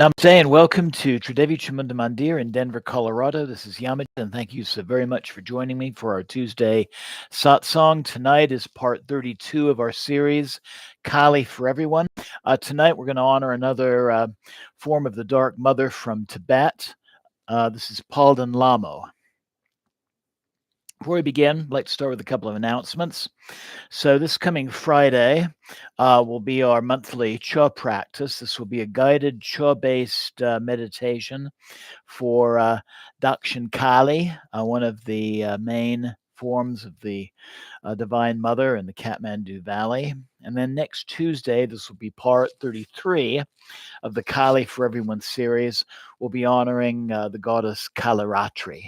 Namaste and welcome to Tridevi Chamunda Mandir in Denver, Colorado. This is Yamid, and thank you so very much for joining me for our Tuesday Satsang. Tonight is part 32 of our series, Kali for Everyone. Tonight we're going to honor another form of the Dark Mother from Tibet. This is Paldan Lhamo. Before we begin, I'd like to start with a couple of announcements. So this coming Friday will be our monthly Cha practice. This will be a guided Cha-based meditation for Dakshin Kali, one of the main forms of the Divine Mother in the Kathmandu Valley. And then next Tuesday, this will be part 33 of the Kali for Everyone series. We'll be honoring the goddess Kalaratri.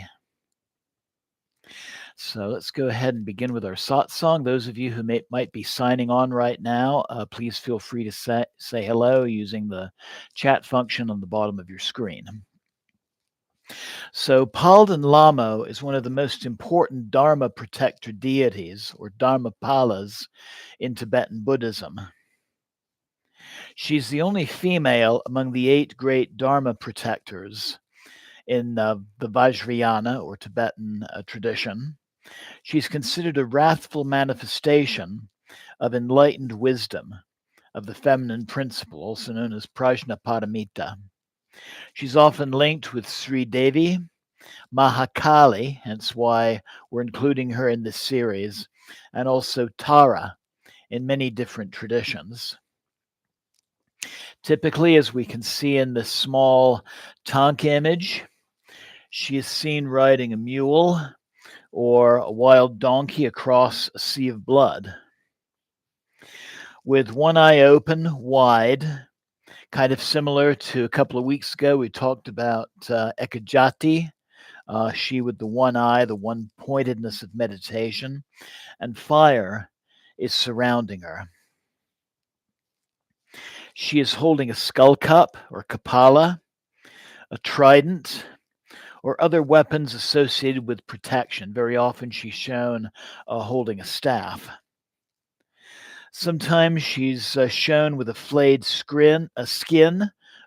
So let's go ahead and begin with our satsang. Those of you who might be signing on right now, please feel free to say hello using the chat function on the bottom of your screen. So Paldan Lhamo is one of the most important Dharma protector deities, or Dharmapalas, in Tibetan Buddhism. She's the only female among the 8 great Dharma protectors in the Vajrayana, or Tibetan tradition. She's considered a wrathful manifestation of enlightened wisdom, of the feminine principle, also known as Prajnaparamita. She's often linked with Sri Devi, Mahakali, hence why we're including her in this series, and also Tara in many different traditions. Typically, as we can see in this small tank image, she is seen riding a mule or a wild donkey across a sea of blood. With one eye open wide, kind of similar to a couple of weeks ago, we talked about Ekajati, she with the one eye, the one pointedness of meditation, and fire is surrounding her. She is holding a skull cup or kapala, a trident, or other weapons associated with protection. Very often she's shown holding a staff. Sometimes she's shown with a flayed skin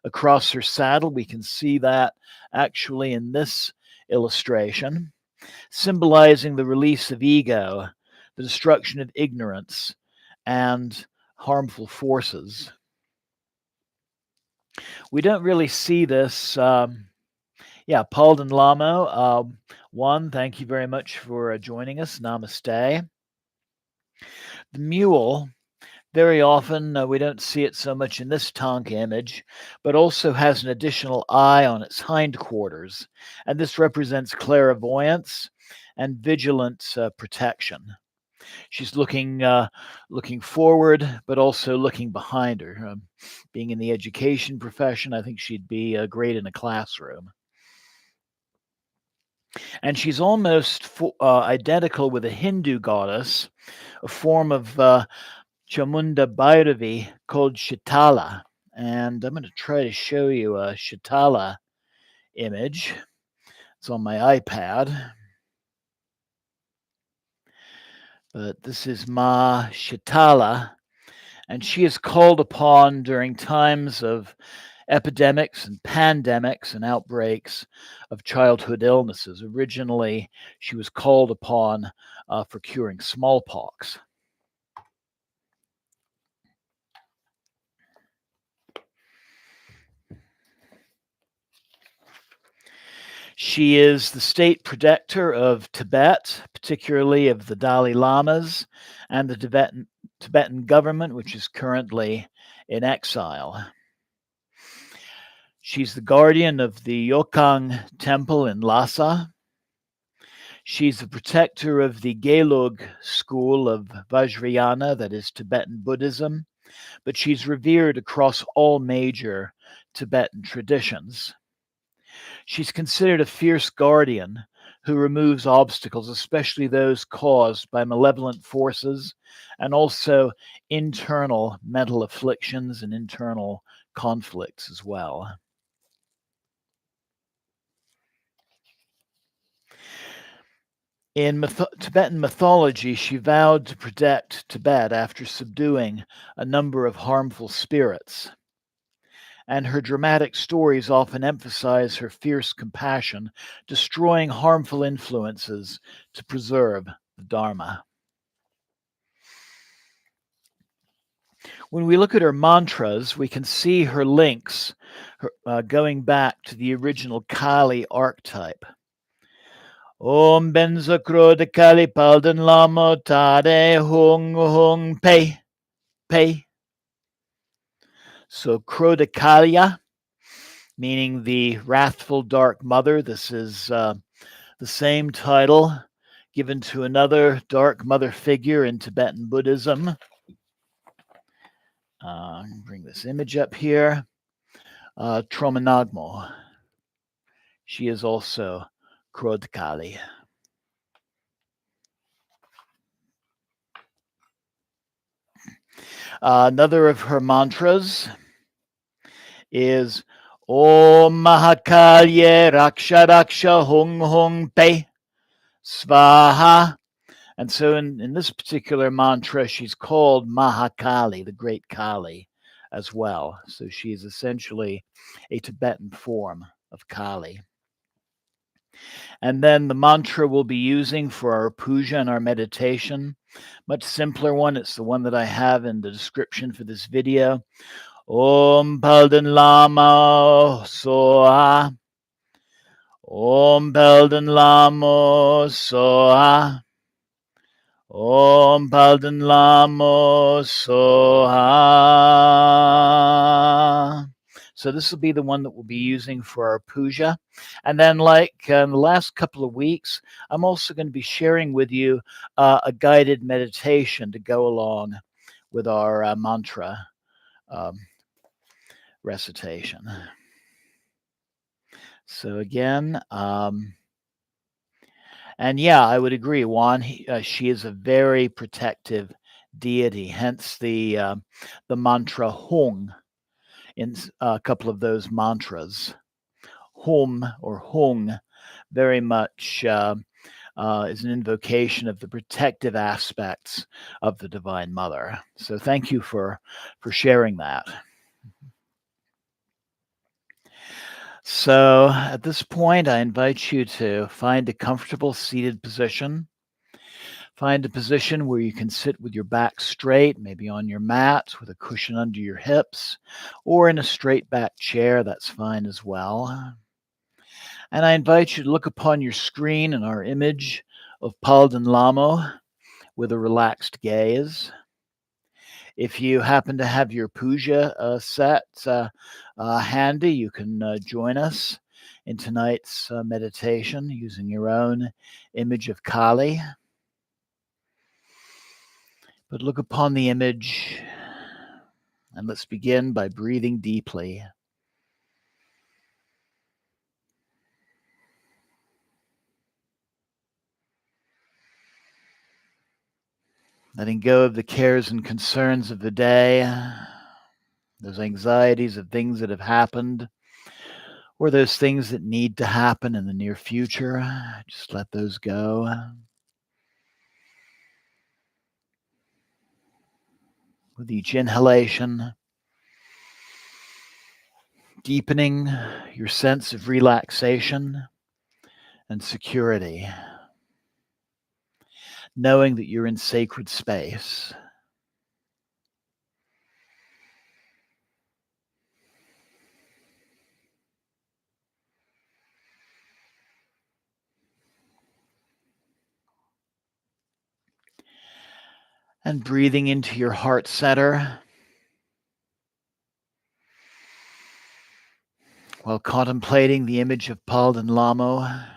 across her saddle. We can see that actually in this illustration, symbolizing the release of ego, the destruction of ignorance, and harmful forces. We don't really see this. Paldan Lhamo, one, thank you very much for joining us. Namaste. The mule, very often we don't see it so much in this tank image, but also has an additional eye on its hindquarters, and this represents clairvoyance and vigilant protection. She's looking forward, but also looking behind her. Being in the education profession, I think she'd be great in a classroom. And she's almost identical with a Hindu goddess, a form of Chamunda Bhairavi called Shitala. And I'm going to try to show you a Shitala image. It's on my iPad. But this is Ma Shitala, and she is called upon during times of epidemics and pandemics and outbreaks of childhood illnesses. Originally, she was called upon for curing smallpox. She is the state protector of Tibet, particularly of the Dalai Lamas and the Tibetan government, which is currently in exile. She's the guardian of the Yokang temple in Lhasa. She's the protector of the Gelug school of Vajrayana, that is Tibetan Buddhism, but she's revered across all major Tibetan traditions. She's considered a fierce guardian who removes obstacles, especially those caused by malevolent forces and also internal mental afflictions and internal conflicts as well. In Tibetan mythology, she vowed to protect Tibet after subduing a number of harmful spirits. and her dramatic stories often emphasize her fierce compassion, destroying harmful influences to preserve the Dharma. When we look at her mantras, we can see her links going back to the original Kali archetype. Om Benza Krodha Kali Paldan Lhamo Tade Hung Hung Pei Pei. So Krodha meaning the wrathful dark mother. This is the same title given to another dark mother figure in Tibetan Buddhism. Bring this image up here. Tromanagmo. She is also Krodha. Another of her mantras is Om Mahakalye Raksha Raksha Hung Hung Pe Svaha. And so in this particular mantra, she's called Mahakali, the great Kali, as well. So she is essentially a Tibetan form of Kali. And then the mantra we'll be using for our puja and our meditation, much simpler one. It's the one that I have in the description for this video. Om Paldan Lhamo Soha. Om Paldan Lhamo Soha. Om Paldan Lhamo Soha. So this will be the one that we'll be using for our puja. And then like in the last couple of weeks, I'm also going to be sharing with you a guided meditation to go along with our mantra recitation. So again, and yeah, I would agree, Juan. She is a very protective deity, hence the mantra Hung in a couple of those mantras. Hum or Hung very much is an invocation of the protective aspects of the Divine Mother. So thank you for sharing that. So at this point, I invite you to find a comfortable seated position. Find a position where you can sit with your back straight, maybe on your mat with a cushion under your hips, or in a straight back chair, that's fine as well. And I invite you to look upon your screen and our image of Paldan Lhamo with a relaxed gaze. If you happen to have your puja set handy, you can join us in tonight's meditation using your own image of Kali. But look upon the image and let's begin by breathing deeply. Letting go of the cares and concerns of the day, those anxieties of things that have happened, or those things that need to happen in the near future. Just let those go. With each inhalation, deepening your sense of relaxation and security, knowing that you're in sacred space. And breathing into your heart center while contemplating the image of Paldan Lhamo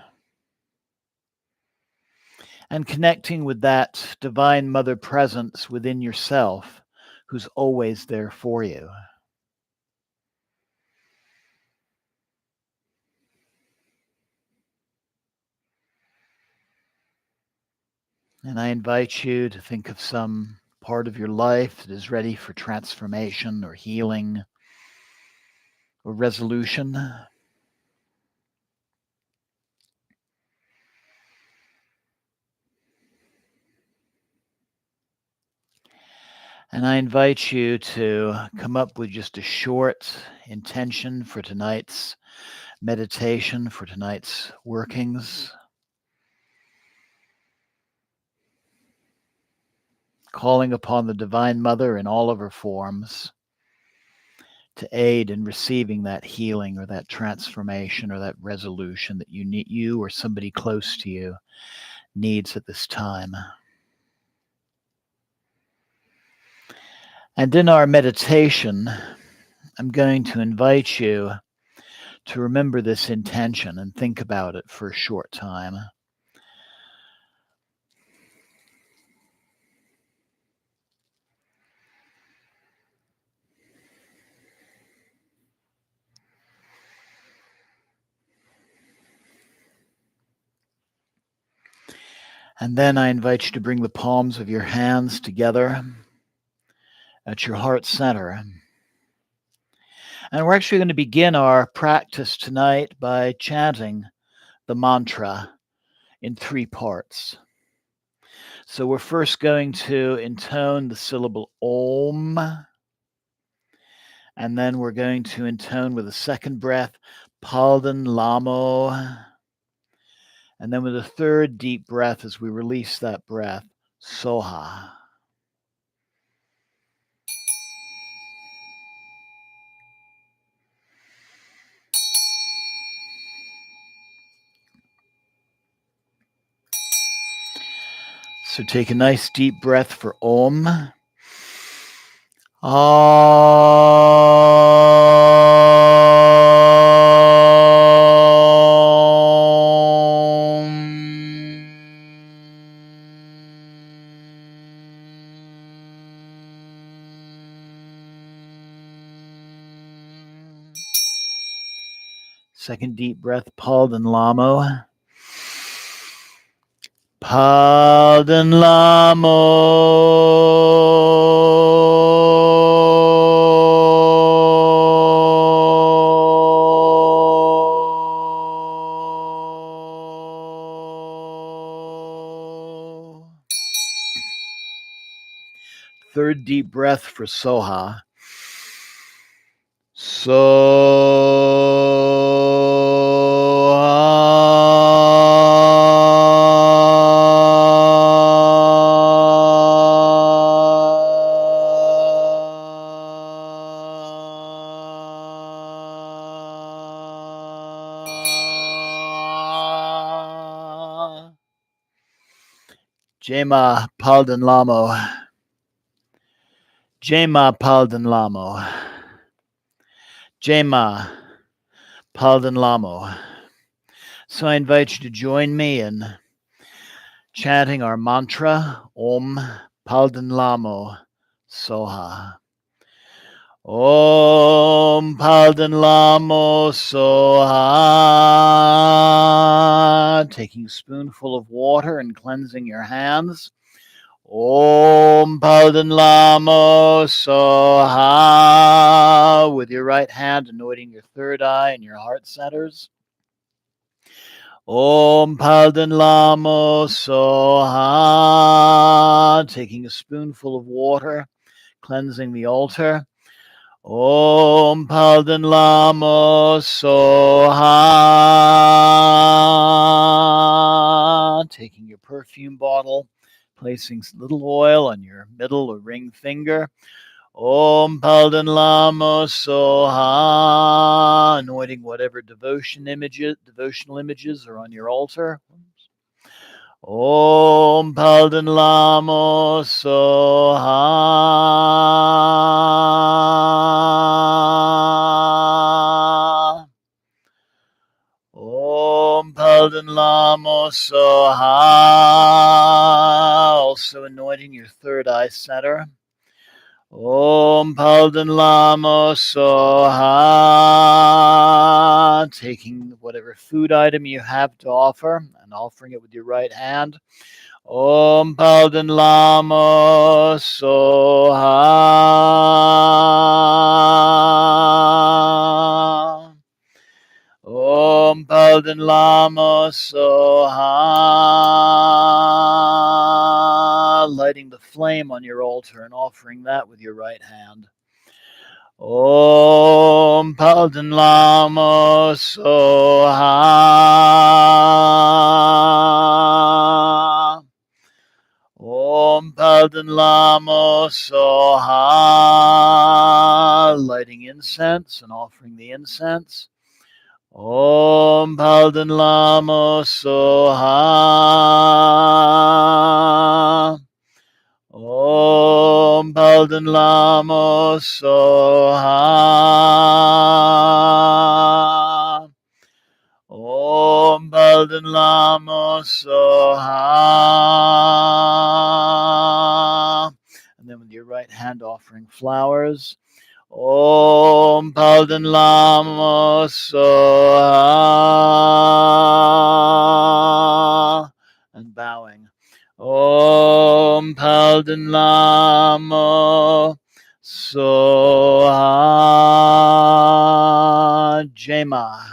and connecting with that Divine Mother presence within yourself who's always there for you. And I invite you to think of some part of your life that is ready for transformation or healing or resolution. And I invite you to come up with just a short intention for tonight's meditation, for tonight's workings. Calling upon the Divine Mother in all of her forms to aid in receiving that healing or that transformation or that resolution that you or somebody close to you needs at this time. And in our meditation, I'm going to invite you to remember this intention and think about it for a short time. And then I invite you to bring the palms of your hands together at your heart center. And we're actually going to begin our practice tonight by chanting the mantra in 3 parts. So we're first going to intone the syllable Om, and then we're going to intone with a second breath Paldan, Lhamo, and then with a third deep breath as we release that breath, Soha. So take a nice deep breath for Om. Second deep breath, Paldan Lhamo. Paldan Lhamo. Third deep breath for Soha. Jema Paldan Lhamo. Jema Paldan Lhamo. Jema Paldan Lhamo. So I invite you to join me in chanting our mantra, Om Paldan Lhamo Soha. Om Paldan Lhamo Soha. Taking a spoonful of water and cleansing your hands. Om Paldan Lhamo Soha. With your right hand anointing your third eye and your heart centers. Om Paldan Lhamo Soha. Taking a spoonful of water, cleansing the altar. Om Paldan Lhamo Soha. Taking your perfume bottle, placing a little oil on your middle or ring finger. Om Paldan Lhamo Soha. Anointing whatever devotional images are on your altar. Om Paldan Lhamo Soha. Om Paldan Lhamo Soha. Also anointing your third eye center. Om Paldan Lhamo Soha. Taking whatever food item you have to offer and offering it with your right hand. Om Paldan Lhamo Soha. Om Paldan Lhamo Soha. Lighting lighting the flame on your altar and offering that with your right hand. Om Paldan Lhamo Soha. Om Paldan Lhamo Soha. Lighting incense and offering the incense. Om Paldan Lhamo Soha. Om Paldan Lhamo Soha. Om Paldan Lhamo Soha. And then with your right hand offering flowers. Om Paldan Lhamo Soha. And bowing. Om Paldan Lhamo Soha. Jema.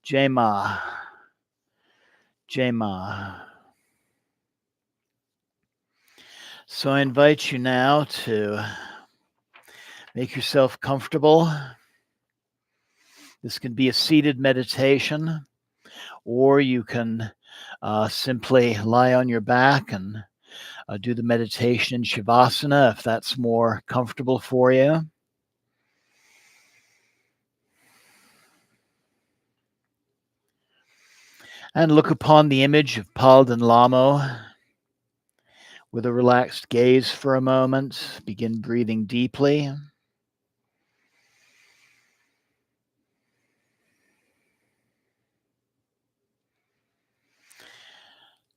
Jema. Jema. So I invite you now to make yourself comfortable. This can be a seated meditation, or you can simply lie on your back and do the meditation in Shavasana if that's more comfortable for you. And look upon the image of Paldan Lhamo with a relaxed gaze for a moment. Begin breathing deeply.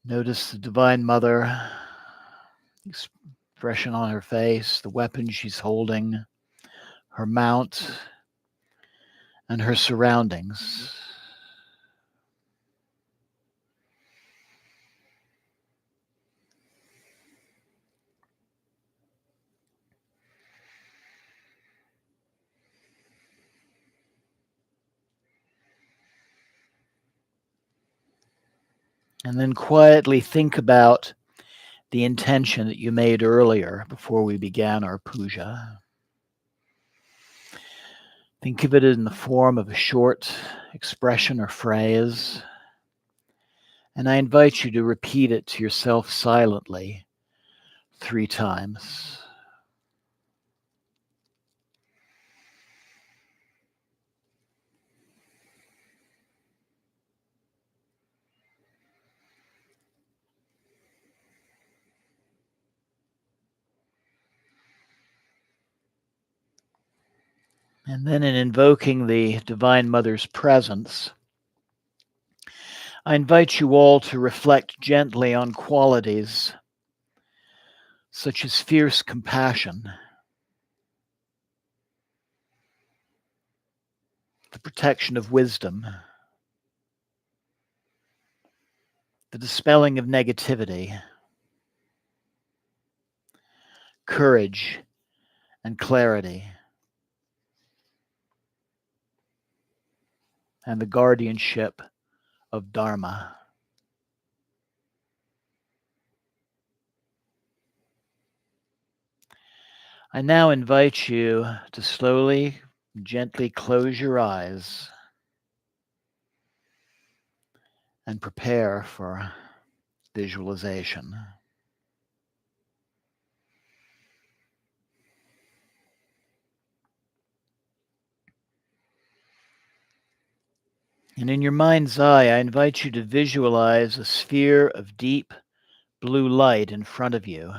Notice the Divine Mother, expression on her face, the weapon she's holding, her mount, and her surroundings. And then quietly think about the intention that you made earlier before we began our puja. Think of it in the form of a short expression or phrase. And I invite you to repeat it to yourself silently 3 times. And then in invoking the Divine Mother's presence, I invite you all to reflect gently on qualities such as fierce compassion, the protection of wisdom, the dispelling of negativity, courage and clarity, and the guardianship of Dharma. I now invite you to slowly, gently close your eyes and prepare for visualization. And in your mind's eye, I invite you to visualize a sphere of deep blue light in front of you,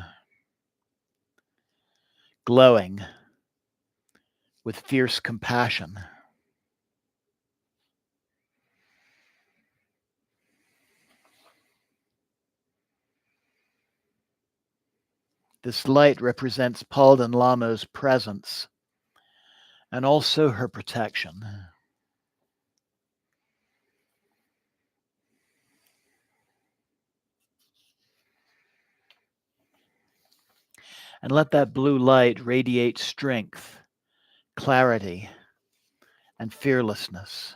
glowing with fierce compassion. This light represents Paldan Lhamo's presence and also her protection. And let that blue light radiate strength, clarity, and fearlessness.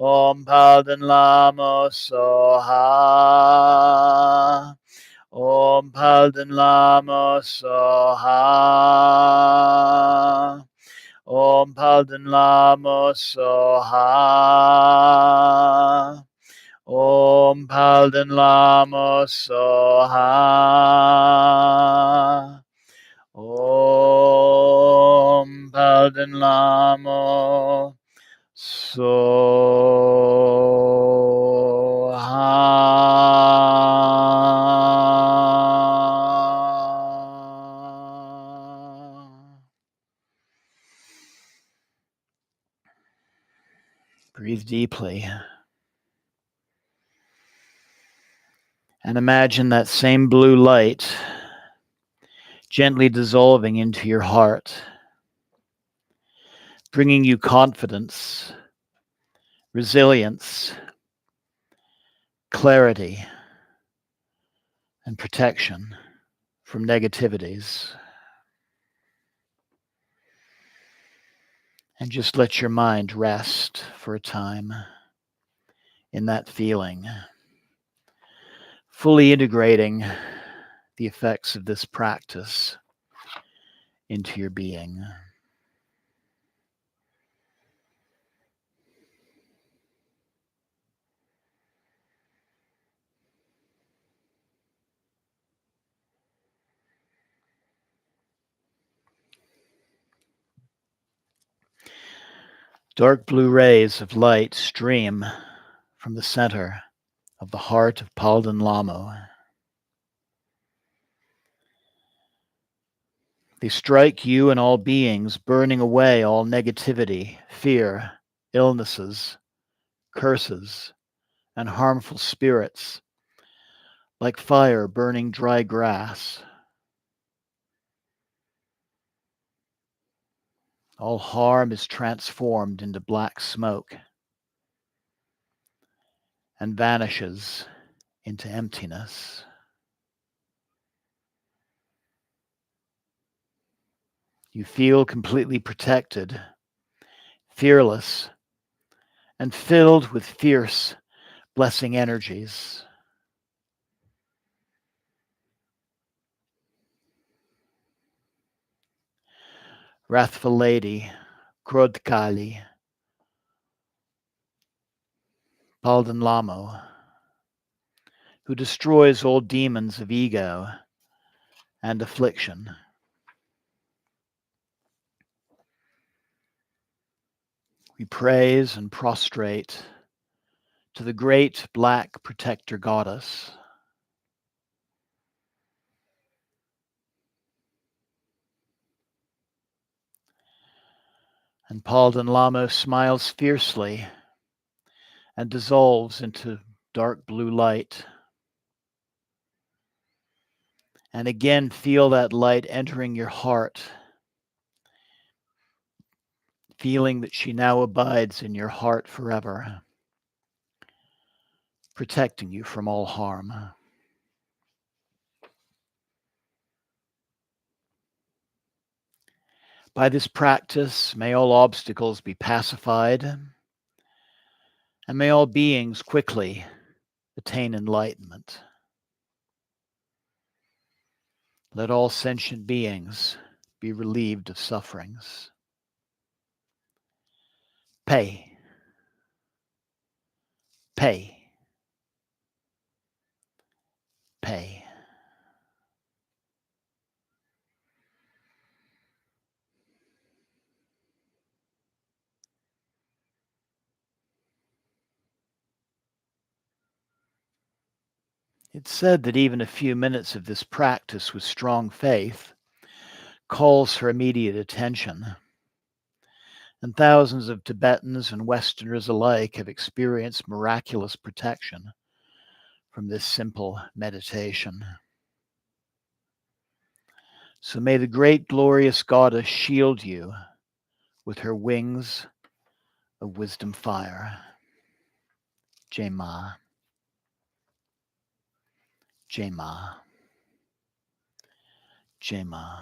Om Paldan Lhamo Soha. Om Paldan Lhamo Soha. Om Paldan Lhamo Soha. Om Paldan Lhamo Soha. Om Paldan Lhamo Soha. Breathe deeply. And imagine that same blue light gently dissolving into your heart, bringing you confidence, resilience, clarity, and protection from negativities. And just let your mind rest for a time in that feeling, fully integrating the effects of this practice into your being. Dark blue rays of light stream from the center of the heart of Paldan Lhamo. They strike you and all beings, burning away all negativity, fear, illnesses, curses, and harmful spirits, like fire burning dry grass. All harm is transformed into black smoke and vanishes into emptiness. You feel completely protected, fearless, and filled with fierce, blessing energies. Wrathful Lady, Krodkali, Paldan Lhamo, who destroys all demons of ego and affliction. We praise and prostrate to the great black protector goddess. And Paldan Lhamo smiles fiercely and dissolves into dark blue light. And again, feel that light entering your heart, feeling that she now abides in your heart forever, protecting you from all harm. By this practice, may all obstacles be pacified, and may all beings quickly attain enlightenment. Let all sentient beings be relieved of sufferings. Pay. Pay. Pay. It's said that even a few minutes of this practice with strong faith calls for immediate attention. And thousands of Tibetans and Westerners alike have experienced miraculous protection from this simple meditation. So may the great glorious goddess shield you with her wings of wisdom fire. Jai Ma. Jai Ma. Jai Ma.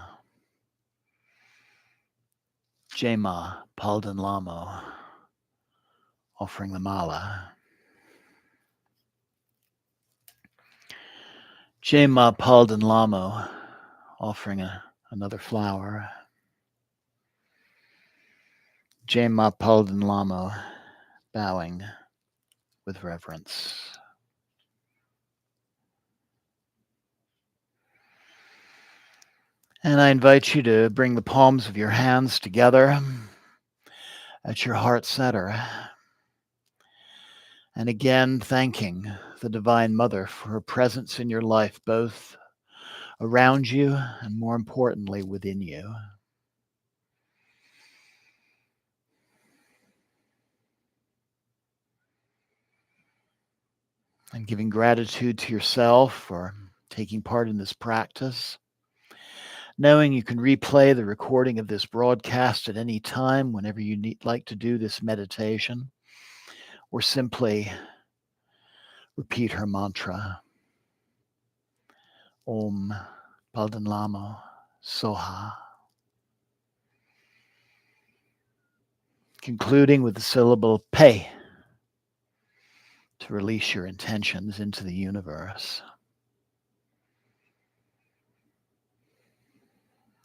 Jai Ma, Paldan Lhamo. offering the mala. Jema Paldan Lhamo, offering another flower. Jema Paldan Lhamo, bowing with reverence. And I invite you to bring the palms of your hands together at your heart center. And again, thanking the Divine Mother for her presence in your life, both around you and, more importantly, within you. And giving gratitude to yourself for taking part in this practice, knowing you can replay the recording of this broadcast at any time whenever you like to do this meditation, or simply repeat her mantra, Om Paldan Lhamo Soha, concluding with the syllable Pe to release your intentions into the universe.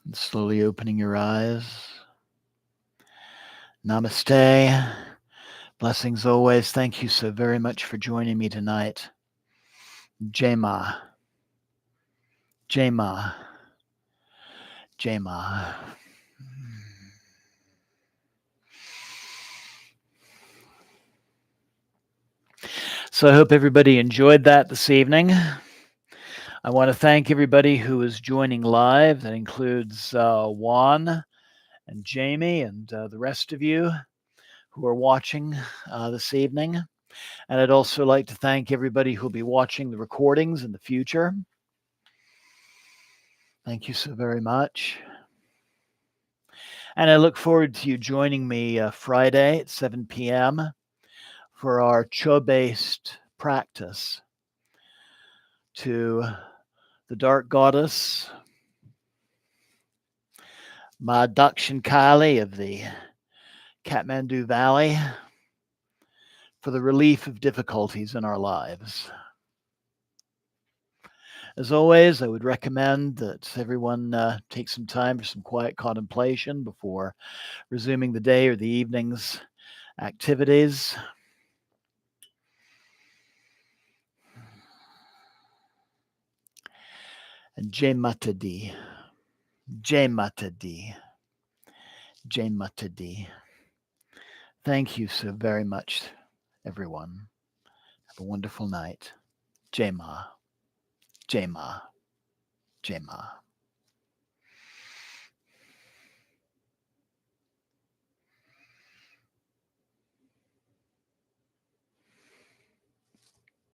And slowly opening your eyes. Namaste. Blessings always. Thank you so very much for joining me tonight. Jema. Jema. Jema. So I hope everybody enjoyed that this evening. I want to thank everybody who is joining live. That includes Juan and Jamie and the rest of you who are watching this evening. And I'd also like to thank everybody who will be watching the recordings in the future. Thank you so very much. And I look forward to you joining me Friday at 7 p.m. for our Cho-based practice to the dark goddess, Ma Dakshin Kali of the Kathmandu Valley, for the relief of difficulties in our lives. As always, I would recommend that everyone take some time for some quiet contemplation before resuming the day or the evening's activities. And Jai Mata Di, Jai Mata Di, Jai Mata Di. Thank you so very much, everyone. Have a wonderful night. Jai Ma, Jai Ma, Jai Ma.